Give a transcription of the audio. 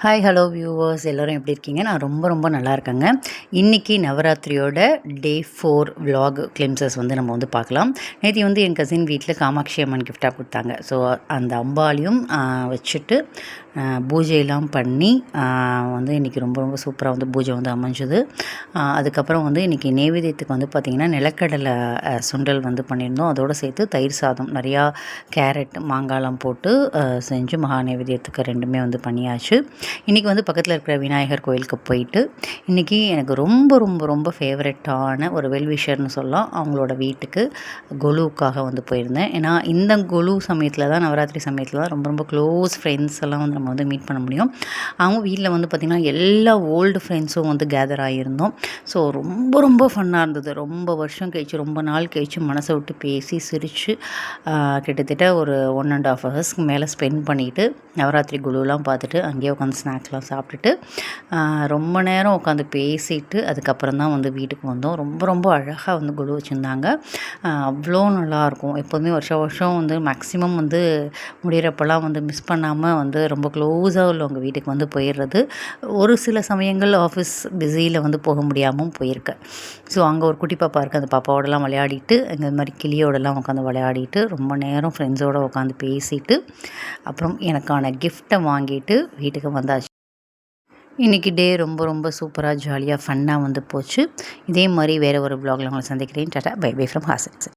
Hi hello viewers எல்லோரும் எப்படி இருக்கீங்க? நான் ரொம்ப நல்லா இருக்கேங்க. இன்றைக்கி நவராத்திரியோட டே 4 விலாக் கிளிம்சஸ் வந்து நம்ம வந்து பார்க்கலாம். நேற்று வந்து என் கசின் வீட்டில் காமாட்சி அம்மன் கிஃப்டாக கொடுத்தாங்க. ஸோ அந்த அம்பாலையும் வச்சுட்டு பூஜையெல்லாம் பண்ணி வந்து இன்றைக்கி ரொம்ப சூப்பராக வந்து பூஜை வந்து அமைஞ்சுது. அதுக்கப்புறம் வந்து இன்றைக்கி நெய்வேத்தியத்துக்கு வந்து பார்த்திங்கன்னா நிலக்கடலை சுண்டல் வந்து பண்ணியிருந்தோம். அதோடு சேர்த்து தயிர் சாதம் நிறையா கேரட் மாங்காய்லாம் போட்டு செஞ்சு மகா நெய்வேத்தியத்துக்கு ரெண்டுமே வந்து பண்ணியாச்சு. இன்றைக்கி வந்து பக்கத்தில் இருக்கிற விநாயகர் கோயிலுக்கு போயிட்டு இன்றைக்கி எனக்கு ரொம்ப ஃபேவரட்டான ஒரு வெல்விஷர்னு சொல்லலாம். அவங்களோட வீட்டுக்கு கொலுவுக்காக வந்து போயிருந்தேன். ஏன்னா இந்த கொலு சமயத்தில் தான் நவராத்திரி சமயத்தில் தான் ரொம்ப க்ளோஸ் ஃப்ரெண்ட்ஸ் எல்லாம் வந்து நம்ம வந்து மீட் பண்ண முடியும். அவங்க வீட்டில் வந்து பார்த்திங்கன்னா எல்லா ஓல்டு ஃப்ரெண்ட்ஸும் வந்து கேதர் ஆகியிருந்தோம். ஸோ ரொம்ப ஃபன்னாக இருந்தது. ரொம்ப வருஷம் கழிச்சு ரொம்ப நாள் கழிச்சு மனசை விட்டு பேசி சிரித்து கிட்டத்தட்ட ஒரு 1.5 ஹவர்ஸ்க்கு மேலே ஸ்பெண்ட் பண்ணிவிட்டு நவராத்திரி குழுலாம் பார்த்துட்டு அங்கேயே உட்காந்து ஸ்நாக்ஸ்லாம் சாப்பிட்டுட்டு ரொம்ப நேரம் உட்காந்து பேசிட்டு அதுக்கப்புறம் தான் வந்து வீட்டுக்கு வந்தோம். ரொம்ப அழகாக வந்து குழு வச்சுருந்தாங்க. அவ்வளோ நல்லாயிருக்கும். எப்போதுமே வருஷம் வந்து மேக்ஸிமம் வந்து முடிகிறப்பெல்லாம் வந்து மிஸ் பண்ணாமல் வந்து ரொம்ப க்ளோஸாக உள்ளவங்க வீட்டுக்கு வந்து போயிடுறது. ஒரு சில சமயங்கள் ஆஃபீஸ் பிஸியில் வந்து போக முடியாமல் போயிருக்கேன். ஸோ அங்கே ஒரு குட்டி பாப்பா இருக்குது. அந்த பாப்பாவோடலாம் விளையாடிட்டு இந்த மாதிரி கிளியோடலாம் உட்காந்து விளையாடிட்டு ரொம்ப நேரம் ஃப்ரெண்ட்ஸோடு உட்காந்து பேசிட்டு அப்புறம் எனக்கான கிஃப்ட்டை வாங்கிட்டு வீட்டுக்கு வந்தாச்சு. இன்றைக்கி டே ரொம்ப சூப்பராக ஜாலியாக ஃபன்னாக வந்து போச்சு. இதே மாதிரி வேறு ஒரு வ்ளாகில் உங்களை சந்திக்கிறேன். Tata bye bye from Haasan.